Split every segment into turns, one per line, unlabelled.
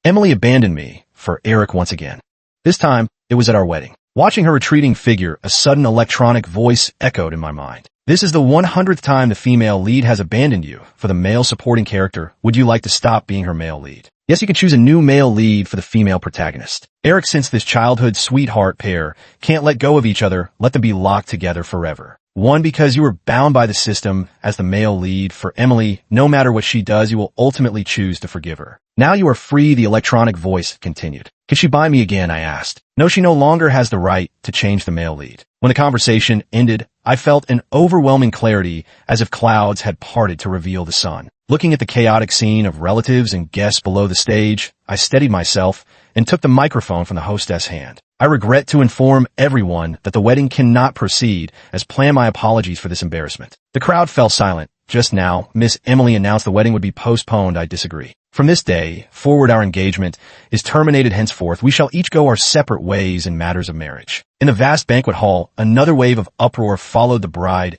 Emily abandoned me for Eric once again. This time, it was at our wedding. Watching her retreating figure, a sudden electronic voice echoed in my mind. This is the 100th time the female lead has abandoned you for the male supporting character. Would you like to stop being her male lead? Yes, you can choose a new male lead for the female protagonist. Eric, since this childhood sweetheart pair can't let go of each other, let them be locked together forever. One, because you were bound by the system as the male lead. For Emily, no matter what she does, you will ultimately choose to forgive her. Now you are free, the electronic voice continued. Can she buy me again? I asked. No, she no longer has the right to change the male lead. When the conversation ended, I felt an overwhelming clarity, as if clouds had parted to reveal the sun. Looking at the chaotic scene of relatives and guests below the stage, I steadied myself and took the microphone from the hostess' hand. I regret to inform everyone that the wedding cannot proceed as planned. My apologies for this embarrassment. The crowd fell silent. Just now, Miss Emily announced the wedding would be postponed. I disagree. From this day forward, our engagement is terminated. Henceforth, we shall each go our separate ways in matters of marriage. In the vast banquet hall, another wave of uproar followed the bride's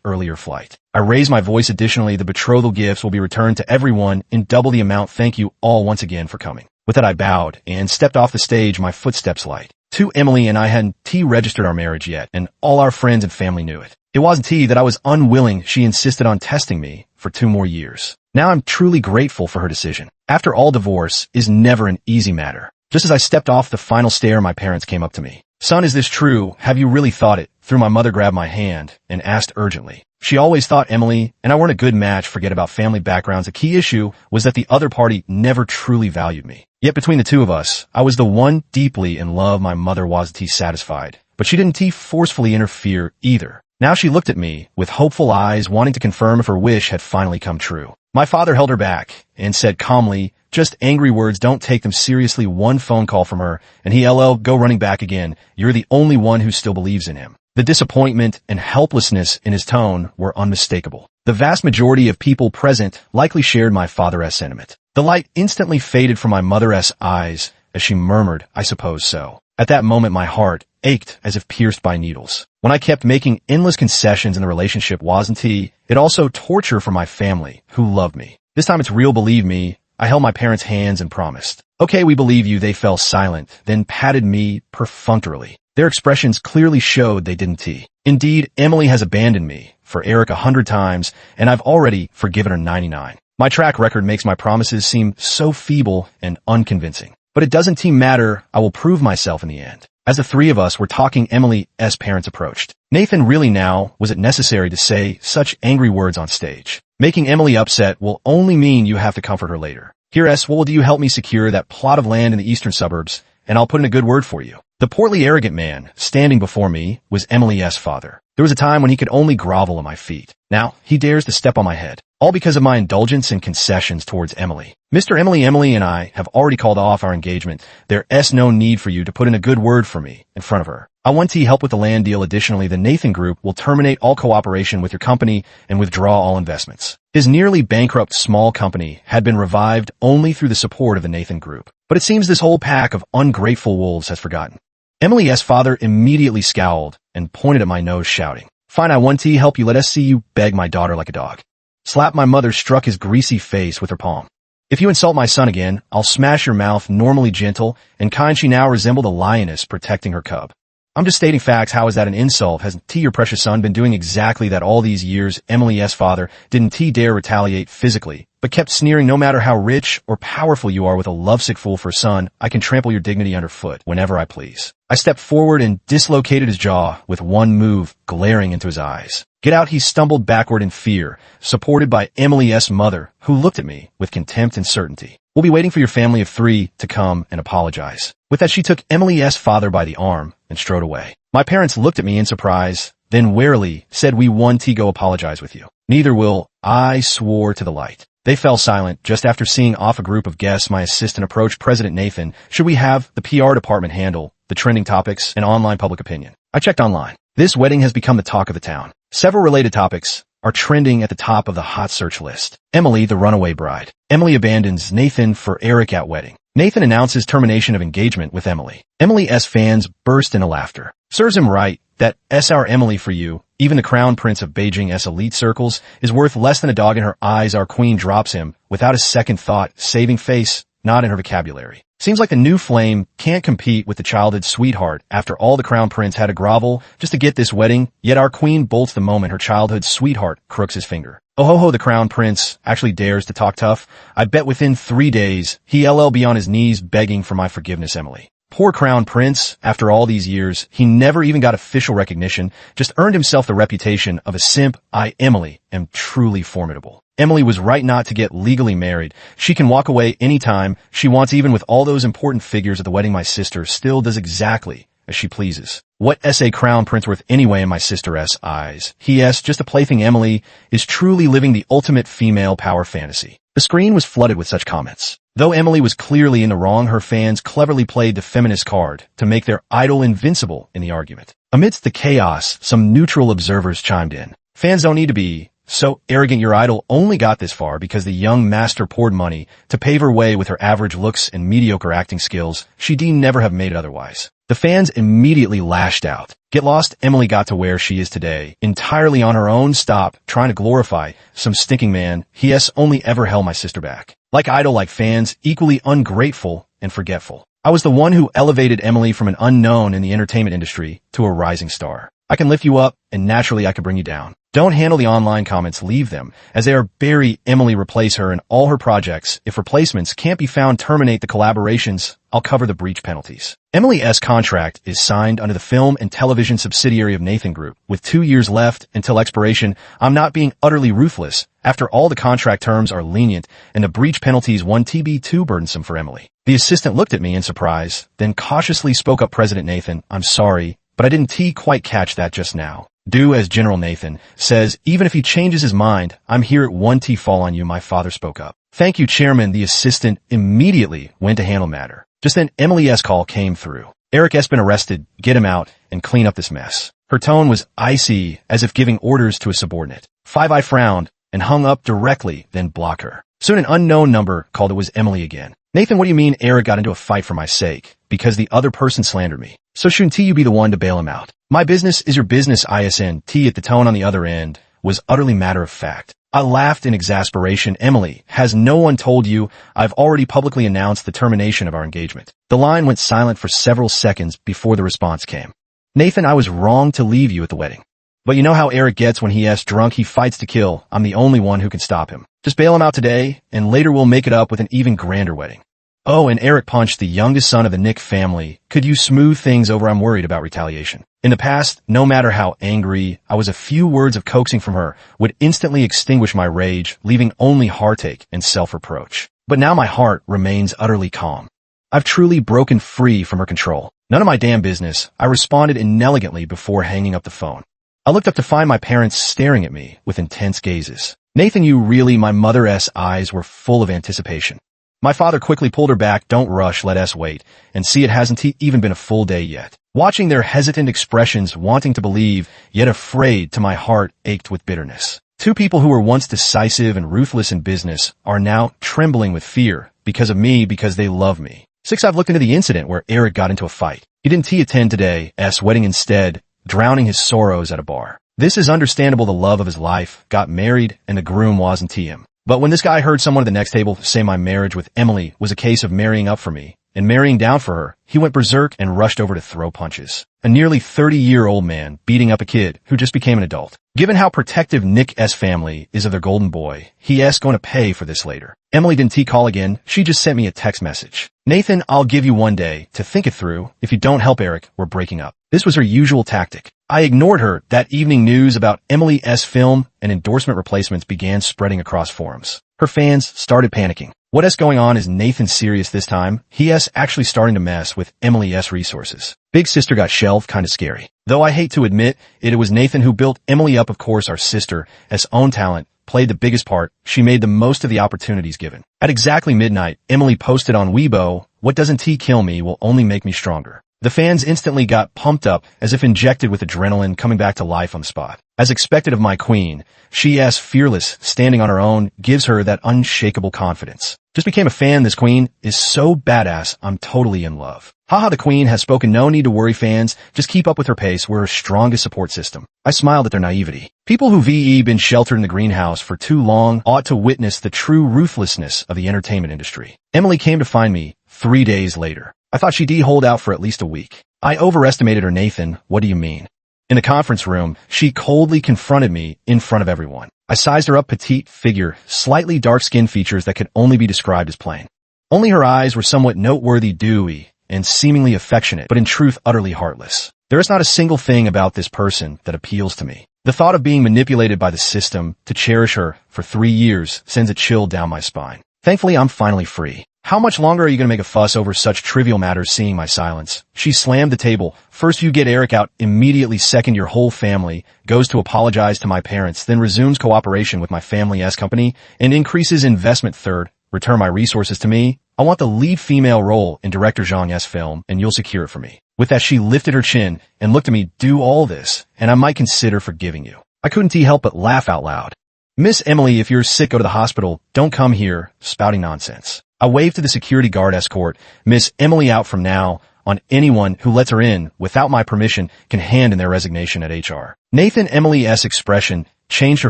earlier flight. I raised my voice. Additionally, the betrothal gifts will be returned to everyone in double the amount. Thank you all once again for coming. With that, I bowed and stepped off the stage, my footsteps light. Emily and I hadn't registered our marriage yet, and all our friends and family knew it. It wasn't that I was unwilling. She insisted on testing me for 2 more years. Now I'm truly grateful for her decision. After all, divorce is never an easy matter. Just as I stepped off the final stair, my parents came up to me. Son, is this true? Have you really thought it through? My mother grabbed my hand and asked urgently. She always thought Emily and I weren't a good match. Forget about family backgrounds. A key issue was that the other party never truly valued me. Yet between the two of us, I was the one deeply in love. My mother wasn't satisfied, but she didn't forcefully interfere either. Now she looked at me with hopeful eyes, wanting to confirm if her wish had finally come true. My father held her back and said calmly, just angry words, don't take them seriously. One phone call from her, and he'll go running back again. You're the only one who still believes in him. The disappointment and helplessness in his tone were unmistakable. The vast majority of people present likely shared my father's sentiment. The light instantly faded from my mother's eyes as she murmured, I suppose so. At that moment, my heart ached as if pierced by needles. When I kept making endless concessions in the relationship, wasn't it also torture for my family, who loved me? This time it's real, believe me. I held my parents' hands and promised. Okay, we believe you. They fell silent, then patted me perfunctorily. Their expressions clearly showed they didn't. Indeed, Emily has abandoned me for Eric 100 times, and I've already forgiven her 99. My track record makes my promises seem so feeble and unconvincing. But it doesn't matter. I will prove myself in the end. As the 3 of us were talking, Emily's parents approached. Nathan, really now, was it necessary to say such angry words on stage? Making Emily upset will only mean you have to comfort her later. Here, will you help me secure that plot of land in the eastern suburbs, and I'll put in a good word for you. The portly, arrogant man standing before me was Emily's father. There was a time when he could only grovel at my feet. Now, he dares to step on my head. All because of my indulgence and concessions towards Emily. Mr. Emily and I have already called off our engagement. There's no need for you to put in a good word for me in front of her. I want to help with the land deal. Additionally, the Nathan Group will terminate all cooperation with your company and withdraw all investments. His nearly bankrupt small company had been revived only through the support of the Nathan Group. But it seems this whole pack of ungrateful wolves has forgotten. Emily's father immediately scowled and pointed at my nose, shouting, Fine, I want to help you. Let us see you beg my daughter like a dog. Slap. My mother struck his greasy face with her palm. If you insult my son again, I'll smash your mouth. Normally gentle and kind, she now resembled a lioness protecting her cub. I'm just stating facts. How is that an insult? Hasn't your precious son been doing exactly that all these years? Emily's father didn't dare retaliate physically, but kept sneering. No matter how rich or powerful you are, with a lovesick fool for a son, I can trample your dignity underfoot whenever I please. I stepped forward and dislocated his jaw with one move, glaring into his eyes. Get out. He stumbled backward in fear, supported by Emily's mother, who looked at me with contempt and certainty. We'll be waiting for your family of 3 to come and apologize. With that, she took Emily's father by the arm and strode away. My parents looked at me in surprise, then warily said, We want to go apologize with you. Neither will I, swore to the light. They fell silent. Just after seeing off a group of guests, my assistant approached President Nathan. Should we have the PR department handle the trending topics and online public opinion? I checked online. This wedding has become the talk of the town. Several related topics are trending at the top of the hot search list. Emily, the runaway bride. Emily abandons Nathan for Eric at wedding. Nathan announces termination of engagement with Emily. Emily's fans burst into laughter. Serves him right. That our Emily for you, even the crown prince of Beijing's elite circles, is worth less than a dog in her eyes. Our queen drops him without a second thought, saving face not in her vocabulary. Seems like the new flame can't compete with the childhood sweetheart after all the crown prince had to grovel just to get this wedding, yet our queen bolts the moment her childhood sweetheart crooks his finger. Oh ho ho, the crown prince actually dares to talk tough. I bet within 3 days, he'll be on his knees begging for my forgiveness, Emily. Poor crown prince, after all these years, he never even got official recognition, just earned himself the reputation of a simp. I, Emily, am truly formidable. Emily was right not to get legally married. She can walk away anytime she wants, even with all those important figures at the wedding. My sister still does exactly as she pleases. What S.A. crown prince worth anyway in my sister's eyes? He.S. just a plaything. Emily is truly living the ultimate female power fantasy. The screen was flooded with such comments. Though Emily was clearly in the wrong, her fans cleverly played the feminist card to make their idol invincible in the argument. Amidst the chaos, some neutral observers chimed in. Fans don't need to be so arrogant. Your idol only got this far because the young master poured money to pave her way with her average looks and mediocre acting skills. She'd never have made it otherwise. The fans immediately lashed out. Get lost. Emily got to where she is today entirely on her own. Stop trying to glorify some stinking man. He.S. only ever held my sister back. Like idol, like fans, equally ungrateful and forgetful. I was the one who elevated Emily from an unknown in the entertainment industry to a rising star. I can lift you up, and naturally I can bring you down. Don't handle the online comments, leave them, as they are bury Emily, replace her in all her projects. If replacements can't be found, terminate the collaborations. I'll cover the breach penalties. Emily's contract is signed under the film and television subsidiary of Nathan Group, with 2 years left until expiration. I'm not being utterly ruthless. After all, the contract terms are lenient, and the breach penalties 1 TB too burdensome for Emily. The assistant looked at me in surprise, then cautiously spoke up. President Nathan, I'm sorry, but I didn't quite catch that just now. Do as General Nathan says, even if he changes his mind. I'm here at 1T. Fall on you. My father spoke up. Thank you, Chairman. The assistant immediately went to handle matter. Just then, Emily's call came through. Eric has been arrested. Get him out and clean up this mess. Her tone was icy, as if giving orders to a subordinate. I frowned and hung up directly, then blocked her. Soon an unknown number called. It was Emily again. Nathan, what do you mean Eric got into a fight for my sake? Because the other person slandered me. So shouldn't you be the one to bail him out? My business is your business, ISNT. At the tone on the other end was utterly matter of fact. I laughed in exasperation. Emily, has no one told you I've already publicly announced the termination of our engagement? The line went silent for several seconds before the response came. Nathan, I was wrong to leave you at the wedding. But you know how Eric gets when he's drunk. He fights to kill. I'm the only one who can stop him. Just bail him out today, and later we'll make it up with an even grander wedding. Oh, and Eric punched the youngest son of the Nick family. Could you smooth things over? I'm worried about retaliation. In the past, no matter how angry I was, a few words of coaxing from her would instantly extinguish my rage, leaving only heartache and self-reproach. But now my heart remains utterly calm. I've truly broken free from her control. None of my damn business, I responded inelegantly before hanging up the phone. I looked up to find my parents staring at me with intense gazes. Nathan, you really? My mother's eyes were full of anticipation. My father quickly pulled her back. Don't rush, let us wait and see. It hasn't even been a full day yet. Watching their hesitant expressions, wanting to believe, yet afraid, to my heart ached with bitterness. Two people who were once decisive and ruthless in business are now trembling with fear because of me, because they love me. 6. I've looked into the incident where Eric got into a fight. He didn't attend today's wedding, instead drowning his sorrows at a bar. This is understandable. The love of his life got married and the groom wasn't him. But when this guy heard someone at the next table say my marriage with Emily was a case of marrying up for me and marrying down for her, he went berserk and rushed over to throw punches. A nearly 30-year-old man beating up a kid who just became an adult. Given how protective Nick's family is of their golden boy, he's going to pay for this later. Emily didn't call again. She just sent me a text message. Nathan, I'll give you 1 day to think it through. If you don't help Eric, we're breaking up. This was her usual tactic. I ignored her. That evening, news about Emily's film and endorsement replacements began spreading across forums. Her fans started panicking. What's going on? Is Nathan serious this time? He's actually starting to mess with Emily's resources. Big sister got shelved. Kinda scary. Though I hate to admit it was Nathan who built Emily up. Of course, our sister's own talent played the biggest part. She made the most of the opportunities given. At exactly midnight, Emily posted on Weibo, what doesn't kill me will only make me stronger. The fans instantly got pumped up, as if injected with adrenaline, coming back to life on the spot. As expected of my queen, she's fearless, standing on her own, gives her that unshakable confidence. Just became a fan. This queen is so badass, I'm totally in love. Haha, the queen has spoken. No need to worry, fans. Just keep up with her pace. We're her strongest support system. I smiled at their naivety. People who been sheltered in the greenhouse for too long ought to witness the true ruthlessness of the entertainment industry. Emily came to find me 3 days later. I thought she'd hold out for at least a week. I overestimated her. Nathan, what do you mean? In the conference room, she coldly confronted me in front of everyone. I sized her up, petite figure, slightly dark-skinned features that could only be described as plain. Only her eyes were somewhat noteworthy, dewy, and seemingly affectionate, but in truth utterly heartless. There is not a single thing about this person that appeals to me. The thought of being manipulated by the system to cherish her for 3 years sends a chill down my spine. Thankfully, I'm finally free. How much longer are you going to make a fuss over such trivial matters? Seeing my silence, she slammed the table. First you get Eric out immediately. Second, your whole family goes to apologize to my parents, then resumes cooperation with my family's company and increases investment. Third, return my resources to me. I want the lead female role in director Zhang's film and you'll secure it for me. With that, she lifted her chin and looked at me. Do all this and I might consider forgiving you. I couldn't help but laugh out loud. Miss Emily, if you're sick, go to the hospital. Don't come here spouting nonsense. I waved to the security guard. Escort Miss Emily out from now on. Anyone who lets her in without my permission can hand in their resignation at HR. Nathan. Emily's expression changed. Her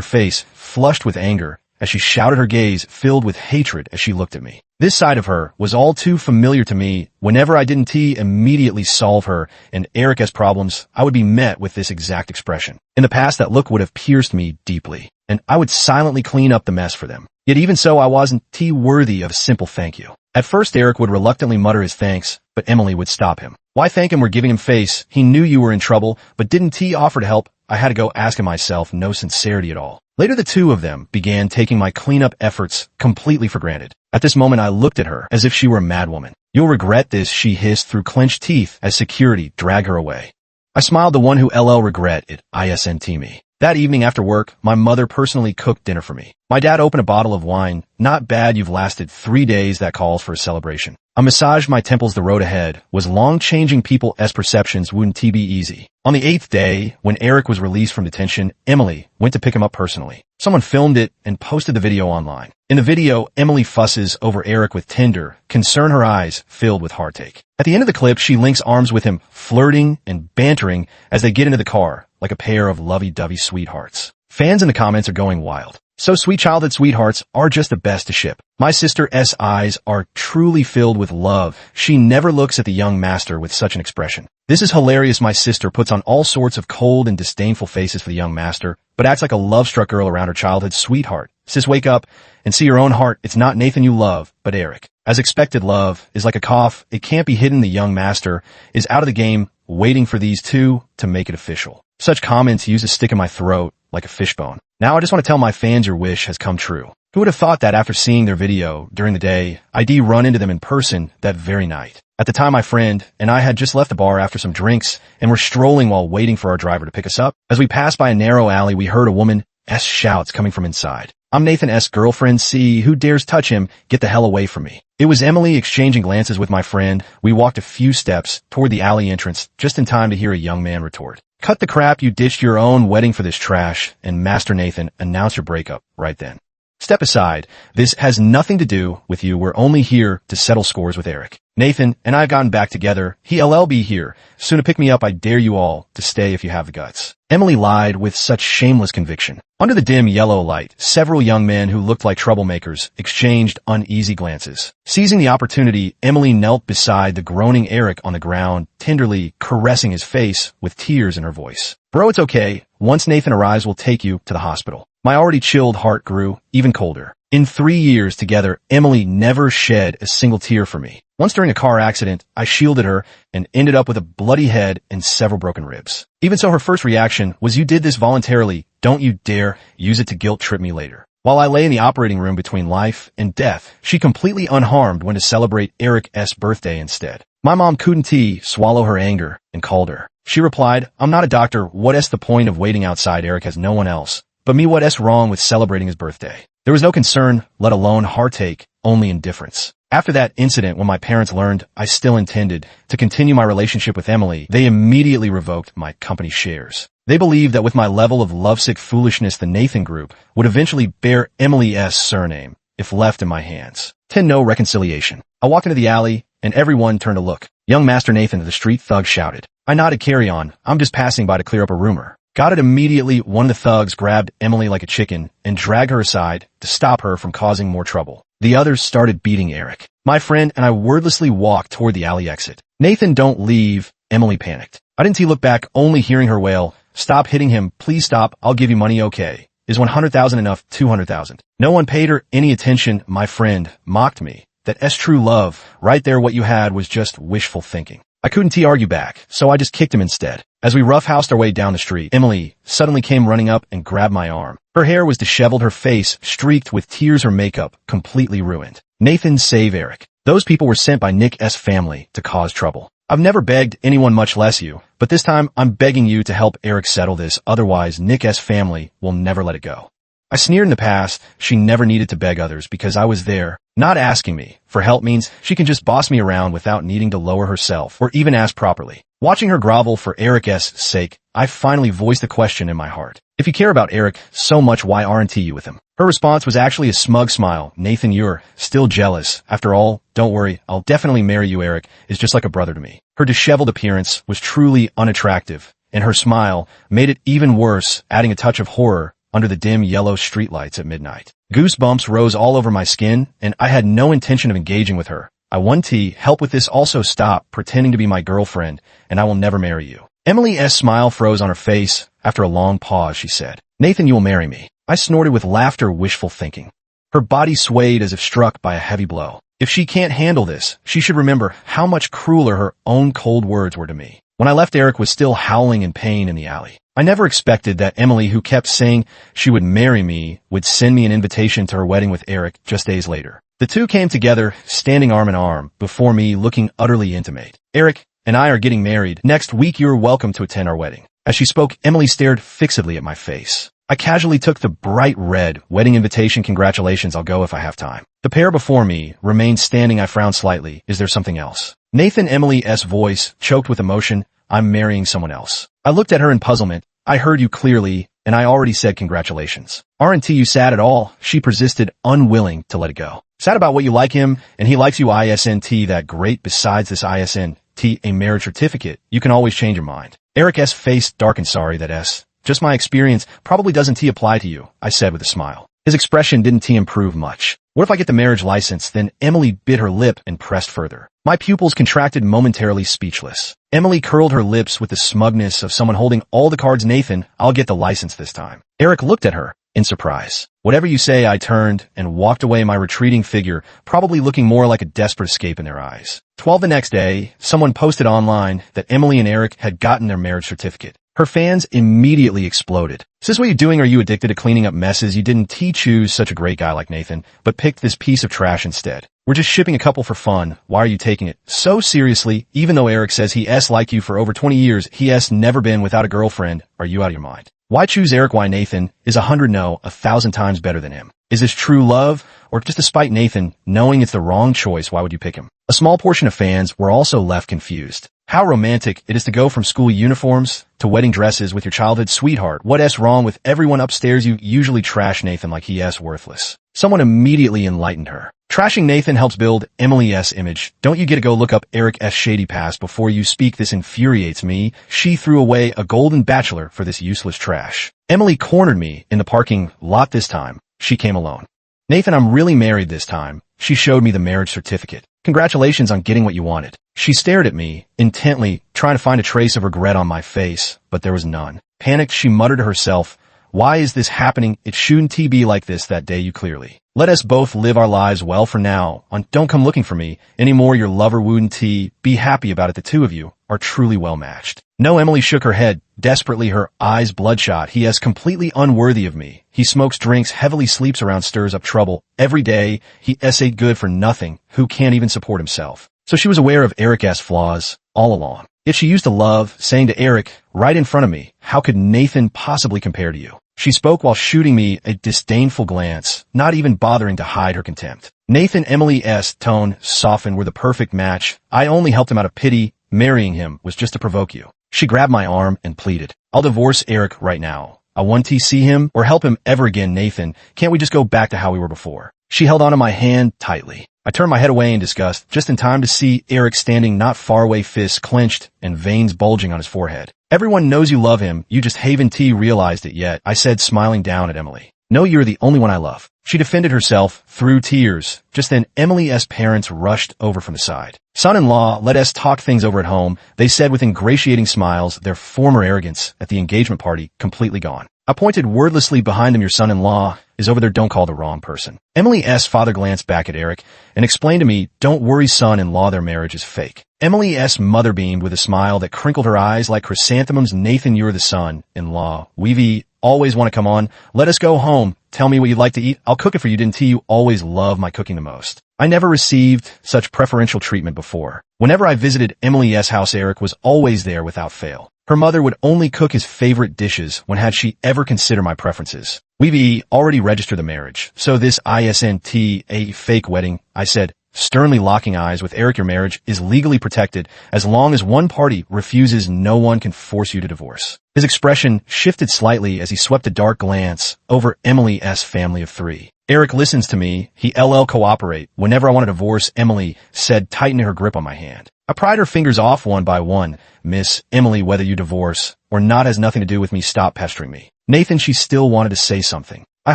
face flushed with anger as she shouted, her gaze filled with hatred as she looked at me. This side of her was all too familiar to me. Whenever I didn't immediately solve her and Eric's problems, I would be met with this exact expression. In the past, that look would have pierced me deeply, and I would silently clean up the mess for them. Yet even so, I wasn't worthy of a simple thank you. At first, Eric would reluctantly mutter his thanks, but Emily would stop him. Why thank him? We're giving him face. He knew you were in trouble, but didn't offer to help? I had to go asking myself. No sincerity at all. Later, the two of them began taking my cleanup efforts completely for granted. At this moment, I looked at her as if she were a madwoman. You'll regret this, she hissed through clenched teeth as security dragged her away. I smiled. The one who regret it, isn't me. That evening after work, my mother personally cooked dinner for me. My dad opened a bottle of wine. Not bad, you've lasted 3 days. That calls for a celebration. I massaged my temples. The road ahead was long. Changing people's perceptions wouldn't be easy. On the 8th day, when Eric was released from detention, Emily went to pick him up personally. Someone filmed it and posted the video online. In the video, Emily fusses over Eric with tender concern, her eyes filled with heartache. At the end of the clip, she links arms with him, flirting and bantering as they get into the car, like a pair of lovey-dovey sweethearts. Fans in the comments are going wild. So sweet, childhood sweethearts are just the best to ship. My sister's eyes are truly filled with love. She never looks at the young master with such an expression. This is hilarious. My sister puts on all sorts of cold and disdainful faces for the young master, but acts like a love-struck girl around her childhood sweetheart. Sis, wake up and see your own heart. It's not Nathan you love, but Eric. As expected, love is like a cough. It can't be hidden. The young master is out of the game, waiting for these two to make it official. Such comments used to stick in my throat like a fishbone. Now I just want to tell my fans your wish has come true. Who would have thought that after seeing their video during the day, I'd run into them in person that very night? At the time, my friend and I had just left the bar after some drinks and were strolling while waiting for our driver to pick us up. As we passed by a narrow alley, we heard a woman's shouts coming from inside. I'm Nathan's girlfriend. See, who dares touch him? Get the hell away from me. It was Emily. Exchanging glances with my friend, we walked a few steps toward the alley entrance, just in time to hear a young man retort. Cut the crap, you ditched your own wedding for this trash, and Master Nathan announced your breakup right then. Step aside. This has nothing to do with you. We're only here to settle scores with Eric. Nathan and I have gotten back together. He'll be here soon to pick me up. I dare you all to stay if you have the guts. Emily lied with such shameless conviction. Under the dim yellow light, several young men who looked like troublemakers exchanged uneasy glances. Seizing the opportunity, Emily knelt beside the groaning Eric on the ground, tenderly caressing his face with tears in her voice. Bro, it's okay. Once Nathan arrives, we'll take you to the hospital. My already chilled heart grew even colder. In 3 years together, Emily never shed a single tear for me. Once during a car accident, I shielded her and ended up with a bloody head and several broken ribs. Even so, her first reaction was, you did this voluntarily. Don't you dare use it to guilt trip me later. While I lay in the operating room between life and death, she completely unharmed went to celebrate Eric's birthday instead. My mom couldn't swallow her anger and called her. She replied, I'm not a doctor. What's the point of waiting outside? Eric has no one else but me. What's wrong with celebrating his birthday? There was no concern, let alone heartache, only indifference. After that incident, when my parents learned I still intended to continue my relationship with Emily, they immediately revoked my company shares. They believed that with my level of lovesick foolishness, the Nathan Group would eventually bear Emily's surname if left in my hands. 10. No reconciliation. I walked into the alley and everyone turned to look. Young Master Nathan, the street thug shouted. I nodded. Carry on. I'm just passing by to clear up a rumor. Got it. Immediately, one of the thugs grabbed Emily like a chicken and dragged her aside to stop her from causing more trouble. The others started beating Eric. My friend and I wordlessly walked toward the alley exit. Nathan, don't leave. Emily panicked. I didn't look back, only hearing her wail. Stop hitting him. Please stop. I'll give you money. Okay. Is 100,000 enough? 200,000. No one paid her any attention. My friend mocked me. That's true love. Right there, what you had was just wishful thinking. I couldn't argue back, so I just kicked him instead. As we roughhoused our way down the street, Emily suddenly came running up and grabbed my arm. Her hair was disheveled, her face streaked with tears, her makeup completely ruined. Nathan, save Eric. Those people were sent by Nick's family to cause trouble. I've never begged anyone, much less you, but this time I'm begging you to help Eric settle this, otherwise Nick's family will never let it go. I sneered. In the past, she never needed to beg others because I was there. Not asking me for help means she can just boss me around without needing to lower herself or even ask properly. Watching her grovel for Eric's sake, I finally voiced the question in my heart. If you care about Eric so much, why aren't you with him? Her response was actually a smug smile. Nathan, you're still jealous. After all, don't worry, I'll definitely marry you. Eric is just like a brother to me. Her disheveled appearance was truly unattractive, and her smile made it even worse, adding a touch of horror under the dim yellow streetlights at midnight. Goosebumps rose all over my skin, and I had no intention of engaging with her. I want help with this. Also, stop pretending to be my girlfriend, and I will never marry you. Emily's smile froze on her face. After a long pause, she said, Nathan, you will marry me. I snorted with laughter, wishful thinking. Her body swayed as if struck by a heavy blow. If she can't handle this, she should remember how much crueler her own cold words were to me. When I left, Eric was still howling in pain in the alley. I never expected that Emily, who kept saying she would marry me, would send me an invitation to her wedding with Eric just days later. The two came together, standing arm in arm, before me, looking utterly intimate. Eric and I are getting married next week. You're welcome to attend our wedding. As she spoke, Emily stared fixedly at my face. I casually took the bright red wedding invitation. Congratulations, I'll go if I have time. The pair before me remained standing. I frowned slightly. Is there something else? Nathan, Emily's voice choked with emotion. I'm marrying someone else. I looked at her in puzzlement. I heard you clearly, and I already said congratulations. Aren't you sad at all? She persisted, unwilling to let it go. Sad about what? You like him, and he likes you. Isn't that great? Besides this isn't a marriage certificate, you can always change your mind. Eric's face darkened. Sorry, that's just my experience. Probably doesn't apply to you, I said with a smile. His expression didn't improve much. What if I get the marriage license? Then Emily bit her lip and pressed further. My pupils contracted, momentarily speechless. Emily curled her lips with the smugness of someone holding all the cards. Nathan, I'll get the license this time. Eric looked at her in surprise. Whatever you say. I turned and walked away, my retreating figure probably looking more like a desperate escape in their eyes. 12 the next day, someone posted online that Emily and Eric had gotten their marriage certificate. Her fans immediately exploded. Is this what you're doing? Are you addicted to cleaning up messes? You didn't choose such a great guy like Nathan, but picked this piece of trash instead. We're just shipping a couple for fun. Why are you taking it so seriously? Even though Eric says he's liked you for over 20 years, he's never been without a girlfriend. Are you out of your mind? Why choose Eric? Why? Nathan is 1,000 times better than him. Is this true love? Or just despite Nathan knowing it's the wrong choice, why would you pick him? A small portion of fans were also left confused. How romantic it is to go from school uniforms to wedding dresses with your childhood sweetheart. What's wrong with everyone upstairs? You usually trash Nathan like he's worthless. Someone immediately enlightened her. Trashing Nathan helps build Emily's image. Don't you get to go look up Eric's shady past before you speak? This infuriates me. She threw away a golden bachelor for this useless trash. Emily cornered me in the parking lot. This time, she came alone. Nathan, I'm really married this time. She showed me the marriage certificate. Congratulations on getting what you wanted. She stared at me intently, trying to find a trace of regret on my face, but there was none. Panicked, she muttered to herself, why is this happening? It shouldn't be like this. That day you clearly let us both live our lives well for now on. Don't come looking for me anymore. Your lover wouldn't be happy about it. The two of you are truly well matched. No, Emily shook her head desperately, her eyes bloodshot. He is completely unworthy of me. He smokes, drinks, heavily sleeps around, stirs up trouble every day. He a good for nothing who can't even support himself. So she was aware of Eric's flaws all along. Yet she used to love saying to Eric right in front of me, how could Nathan possibly compare to you? She spoke while shooting me a disdainful glance, not even bothering to hide her contempt. Nathan, Emily's tone softened. We're the perfect match. I only helped him out of pity. Marrying him was just to provoke you. She grabbed my arm and pleaded, I'll divorce Eric right now. I want to see him or help him ever again. Nathan, can't we just go back to how we were before? She held onto my hand tightly. I turned my head away in disgust, just in time to see Eric standing not far away, fists clenched and veins bulging on his forehead. Everyone knows you love him, you just haven't realized it yet, I said, smiling down at Emily. No, you're the only one I love. She defended herself through tears. Just then, Emily's parents rushed over from the side. Son-in-law, let us talk things over at home, they said with ingratiating smiles, their former arrogance at the engagement party completely gone. I pointed wordlessly behind them. Your son-in-law is over there, don't call the wrong person. Emily's father glanced back at Eric and explained to me, don't worry son-in-law, their marriage is fake. Emily's mother beamed with a smile that crinkled her eyes like chrysanthemums. Nathan, you're the son-in-law. We've always want to come on. Let us go home. Tell me what you'd like to eat. I'll cook it for you. Didn't you always love my cooking the most? I never received such preferential treatment before. Whenever I visited Emily's house, Eric was always there without fail. Her mother would only cook his favorite dishes when had she ever considered my preferences. We've already registered the marriage, so this isn't a fake wedding, I said, sternly locking eyes with Eric. Your marriage is legally protected. As long as one party refuses, no one can force you to divorce. His expression shifted slightly as he swept a dark glance over Emily's family of three. Eric listens to me. He cooperate. Whenever I want a divorce, Emily said, tightening her grip on my hand. I pried her fingers off one by one. Miss Emily, whether you divorce or not has nothing to do with me. Stop pestering me. Nathan, she still wanted to say something. I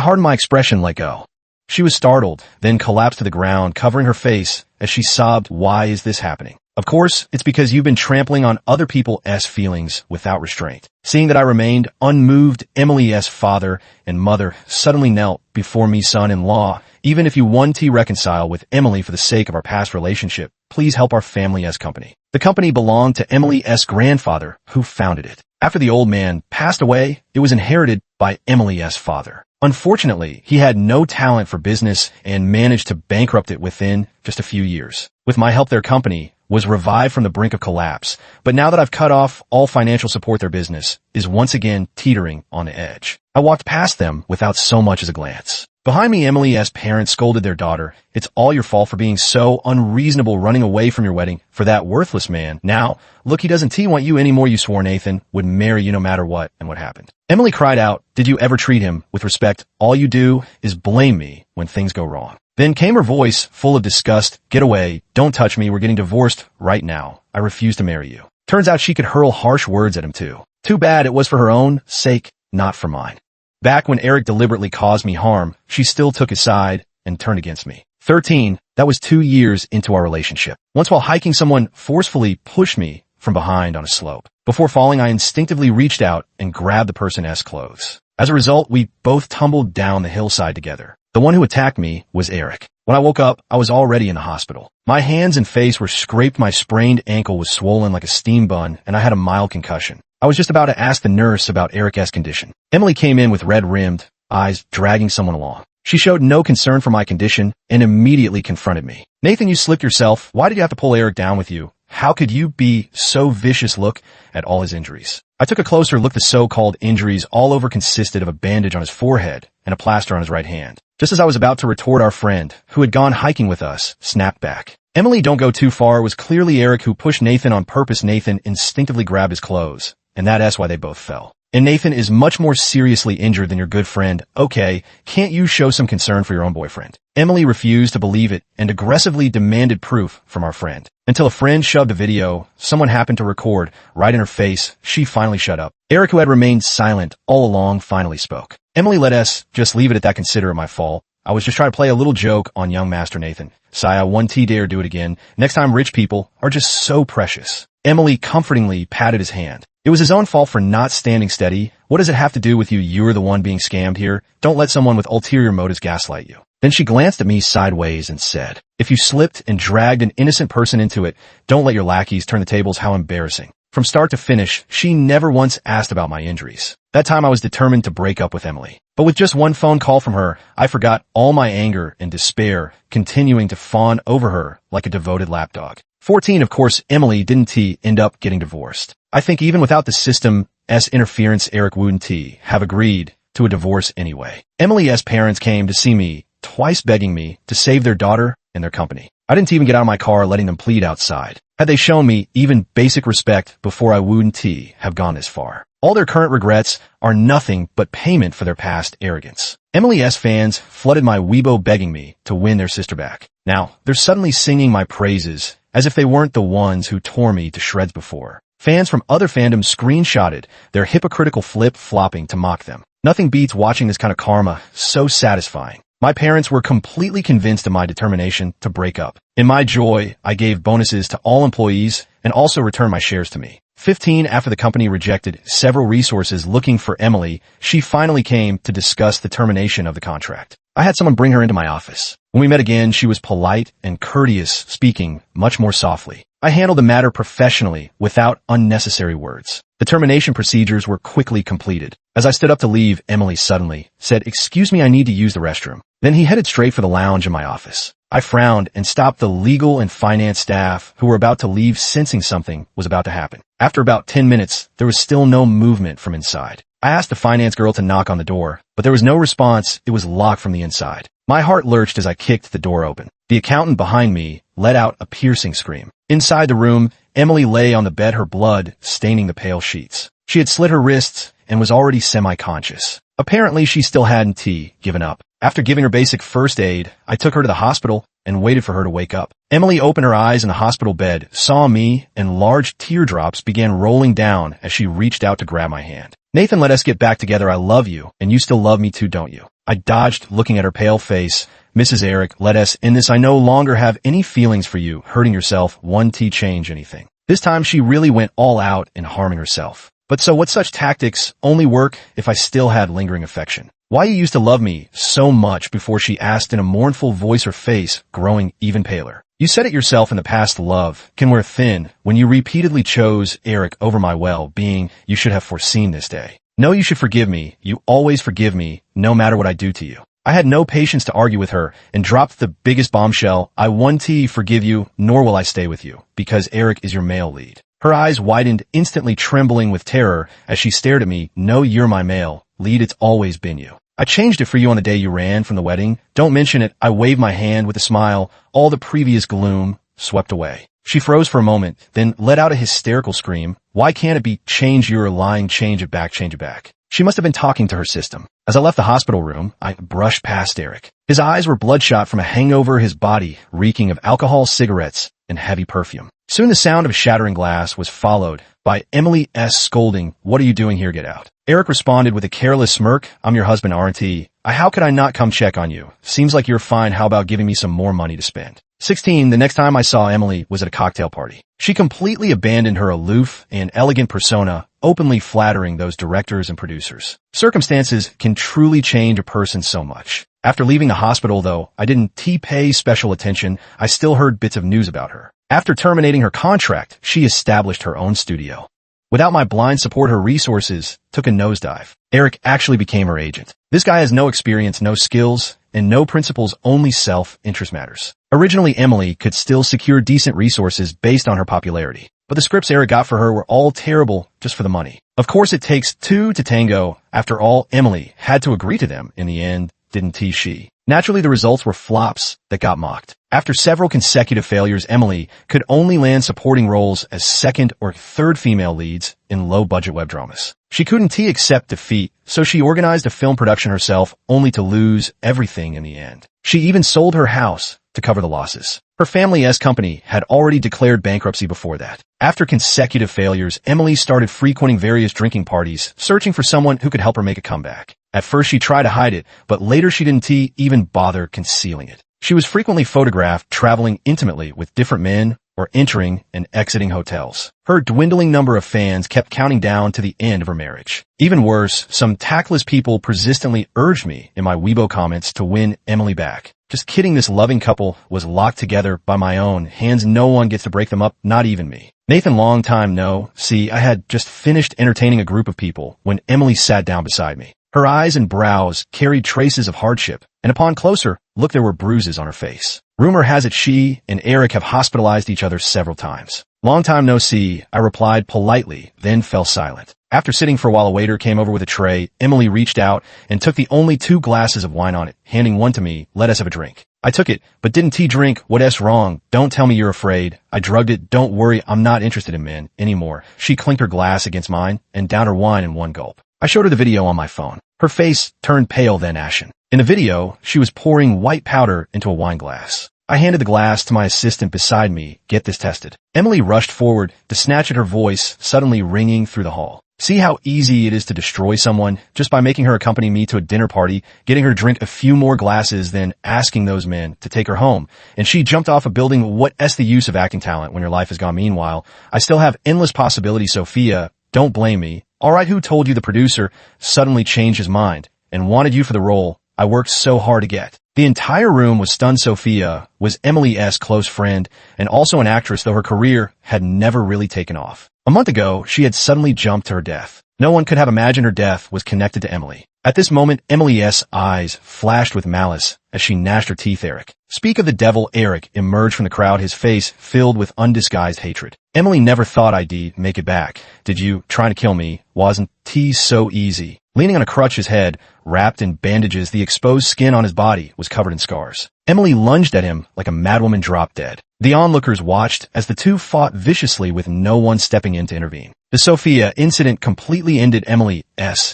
hardened my expression, let go. She was startled, then collapsed to the ground, covering her face as she sobbed. Why is this happening? Of course, it's because you've been trampling on other people's feelings without restraint. Seeing that I remained unmoved, Emily's father and mother suddenly knelt before me. Son-in-law, even if you want to reconcile with Emily for the sake of our past relationship, please help our family's company. The company belonged to Emily's grandfather, who founded it. After the old man passed away, it was inherited by Emily's father. Unfortunately, he had no talent for business and managed to bankrupt it within just a few years. With my help, their company was revived from the brink of collapse, but now that I've cut off all financial support, their business is once again teetering on the edge. I walked past them without so much as a glance. Behind me, Emily's parents scolded their daughter. It's all your fault for being so unreasonable, running away from your wedding for that worthless man. Now, look, he doesn't want you anymore. You swore Nathan would marry you no matter what, and what happened? Emily cried out, did you ever treat him with respect? All you do is blame me when things go wrong. Then came her voice, full of disgust. Get away. Don't touch me. We're getting divorced right now. I refuse to marry you. Turns out she could hurl harsh words at him too. Too bad it was for her own sake, not for mine. Back when Eric deliberately caused me harm, she still took his side and turned against me. 13, that was 2 years into our relationship. Once while hiking, someone forcefully pushed me from behind on a slope. Before falling, I instinctively reached out and grabbed the person's clothes. As a result, we both tumbled down the hillside together. The one who attacked me was Eric. When I woke up, I was already in the hospital. My hands and face were scraped, my sprained ankle was swollen like a steam bun, and I had a mild concussion. I was just about to ask the nurse about Eric's condition. Emily came in with red-rimmed eyes, dragging someone along. She showed no concern for my condition and immediately confronted me. Nathan, you slipped yourself. Why did you have to pull Eric down with you? How could you be so vicious? Look at all his injuries. I took a closer look. The so-called injuries all over consisted of a bandage on his forehead and a plaster on his right hand. Just as I was about to retort, our friend, who had gone hiking with us, snapped back. Emily, don't go too far. It was clearly Eric who pushed Nathan on purpose. Nathan instinctively grabbed his clothes, and that's why they both fell. And Nathan is much more seriously injured than your good friend. Okay, can't you show some concern for your own boyfriend? Emily refused to believe it and aggressively demanded proof from our friend. Until a friend shoved a video someone happened to record right in her face, she finally shut up. Eric, who had remained silent all along, finally spoke. Emily, let us just leave it at that. Consider it my fault. I was just trying to play a little joke on young Master Nathan. Saya, one dare do it again. Next time, rich people are just so precious. Emily comfortingly patted his hand. It was his own fault for not standing steady. What does it have to do with you? You're the one being scammed here. Don't let someone with ulterior motives gaslight you. Then she glanced at me sideways and said, if you slipped and dragged an innocent person into it, don't let your lackeys turn the tables. How embarrassing. From start to finish, she never once asked about my injuries. That time I was determined to break up with Emily. But with just one phone call from her, I forgot all my anger and despair, continuing to fawn over her like a devoted lapdog. 14, of course, Emily didn't end up getting divorced. I think even without the system's interference, Eric wouldn't have agreed to a divorce anyway. Emily's parents came to see me twice, begging me to save their daughter and their company. I didn't even get out of my car, letting them plead outside. Had they shown me even basic respect before, I wouldn't have gone this far. All their current regrets are nothing but payment for their past arrogance. Emily S. fans flooded my Weibo begging me to win their sister back. Now, they're suddenly singing my praises as if they weren't the ones who tore me to shreds before. Fans from other fandoms screenshotted their hypocritical flip-flopping to mock them. Nothing beats watching this kind of karma, so satisfying. My parents were completely convinced of my determination to break up. In my joy, I gave bonuses to all employees and also returned my shares to me. 15 after the company rejected several resources looking for Emily, she finally came to discuss the termination of the contract. I had someone bring her into my office. When we met again, she was polite and courteous, speaking much more softly. I handled the matter professionally without unnecessary words. The termination procedures were quickly completed. As I stood up to leave, Emily suddenly said, "Excuse me, I need to use the restroom." Then he headed straight for the lounge in my office. I frowned and stopped the legal and finance staff who were about to leave, sensing something was about to happen. After about 10 minutes, there was still no movement from inside. I asked the finance girl to knock on the door, but there was no response. It was locked from the inside. My heart lurched as I kicked the door open. The accountant behind me let out a piercing scream. Inside the room, Emily lay on the bed, her blood staining the pale sheets. She had slit her wrists and was already semi-conscious. Apparently, she still hadn't given up. After giving her basic first aid, I took her to the hospital and waited for her to wake up. Emily opened her eyes in the hospital bed, saw me, and large teardrops began rolling down as she reached out to grab my hand. "Nathan, let us get back together. I love you, and you still love me too, don't you?" I dodged, looking at her pale face. "Mrs. Eric, let us end this. I no longer have any feelings for you. Hurting yourself won't change anything." This time she really went all out in harming herself. But so what, such tactics only work if I still had lingering affection. "Why you used to love me so much?" before she asked in a mournful voice, her face growing even paler. "You said it yourself in the past, love can wear thin. When you repeatedly chose Eric over my well-being, you should have foreseen this day. No, you should forgive me. You always forgive me, no matter what I do to you." I had no patience to argue with her and dropped the biggest bombshell. "I won't forgive you, nor will I stay with you, because Eric is your male lead." Her eyes widened, instantly trembling with terror as she stared at me. "No, you're my male lead. It's always been you. I changed it for you on the day you ran from the wedding. Don't mention it." I waved my hand with a smile. All the previous gloom swept away. She froze for a moment, then let out a hysterical scream. "Why can't it be change? You're lying. Change it back, change it back." She must have been talking to her system. As I left the hospital room, I brushed past Eric. His eyes were bloodshot from a hangover, his body reeking of alcohol, cigarettes, and heavy perfume. Soon the sound of shattering glass was followed by Emily S. scolding, "What are you doing here? Get out." Eric responded with a careless smirk, "I'm your husband, aren't I? How could I not come check on you? Seems like you're fine. How about giving me some more money to spend?" 16. The next time I saw Emily was at a cocktail party. She completely abandoned her aloof and elegant persona, openly flattering those directors and producers. Circumstances can truly change a person so much. After leaving the hospital, though, I didn't pay special attention. I still heard bits of news about her. After terminating her contract, she established her own studio. Without my blind support, her resources took a nosedive. Eric actually became her agent. This guy has no experience, no skills, and no principles, only self-interest matters. Originally, Emily could still secure decent resources based on her popularity, but the scripts Eric got for her were all terrible just for the money. Of course, it takes two to tango. After all, Emily had to agree to them in the end, didn't she? Naturally, the results were flops that got mocked. After several consecutive failures, Emily could only land supporting roles as second or third female leads in low-budget web dramas. She couldn't accept defeat, so she organized a film production herself, only to lose everything in the end. She even sold her house to cover the losses. Her family's company had already declared bankruptcy before that. After consecutive failures, Emily started frequenting various drinking parties, searching for someone who could help her make a comeback. At first she tried to hide it, but later she didn't even bother concealing it. She was frequently photographed traveling intimately with different men or entering and exiting hotels. Her dwindling number of fans kept counting down to the end of her marriage. Even worse, some tactless people persistently urged me in my Weibo comments to win Emily back. Just kidding, this loving couple was locked together by my own hands. No one gets to break them up, not even me. Nathan, long time no see. I had just finished entertaining a group of people when Emily sat down beside me. Her eyes and brows carried traces of hardship, and upon closer look there were bruises on her face. Rumor has it she and Eric have hospitalized each other several times. "Long time no see," I replied politely, then fell silent. After sitting for a while, a waiter came over with a tray. Emily reached out and took the only 2 glasses of wine on it, handing one to me. Let us have a drink. I took it, but didn't drink. What's wrong? Don't tell me you're afraid. I drugged it. Don't worry, I'm not interested in men anymore. She clinked her glass against mine and downed her wine in one gulp. I showed her the video on my phone. Her face turned pale, then ashen. In the video, she was pouring white powder into a wine glass. I handed the glass to my assistant beside me. Get this tested. Emily rushed forward to snatch at her voice, suddenly ringing through the hall. See how easy it is to destroy someone just by making her accompany me to a dinner party, getting her to drink a few more glasses, then asking those men to take her home. And she jumped off a building. What's the use of acting talent when your life is gone? Meanwhile, I still have endless possibilities. Sophia, don't blame me. All right, who told you? The producer suddenly changed his mind and wanted you for the role I worked so hard to get. The entire room was stunned. Sophia was Emily's close friend and also an actress, though her career had never really taken off. A month ago, she had suddenly jumped to her death. No one could have imagined her death was connected to Emily. At this moment, Emily's eyes flashed with malice as she gnashed her teeth. Eric, speak of the devil. Eric emerged from the crowd, his face filled with undisguised hatred. Emily, never thought I'd make it back. Did you? Trying to kill me? Wasn't so easy. Leaning on a crutch, his head wrapped in bandages, the exposed skin on his body was covered in scars. Emily lunged at him like a madwoman, dropped dead. The onlookers watched as the two fought viciously with no one stepping in to intervene. The Sophia incident completely ended Emily's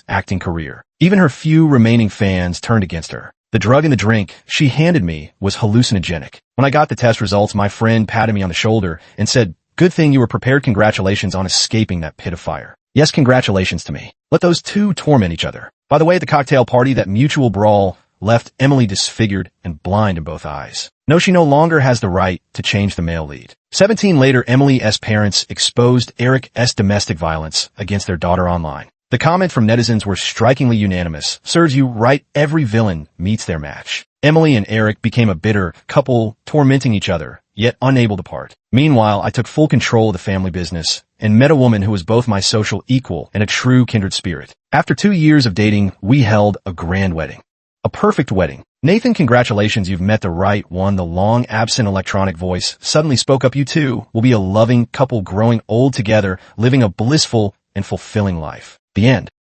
acting career. Even her few remaining fans turned against her. The drug in the drink she handed me was hallucinogenic. When I got the test results, my friend patted me on the shoulder and said, "Good thing you were prepared. Congratulations on escaping that pit of fire." Yes, congratulations to me. Let those two torment each other. By the way, at the cocktail party, that mutual brawl left Emily disfigured and blind in both eyes. No, she no longer has the right to change the male lead. 17 later, Emily's parents exposed Eric's domestic violence against their daughter online. The comment from netizens were strikingly unanimous. Serves you right, every villain meets their match. Emily and Eric became a bitter couple, tormenting each other, yet unable to part. Meanwhile, I took full control of the family business and met a woman who was both my social equal and a true kindred spirit. After 2 years of dating, we held a grand wedding. A perfect wedding. Nathan, congratulations, you've met the right one. The long-absent electronic voice suddenly spoke up. You two will be a loving couple growing old together, living a blissful and fulfilling life. The end.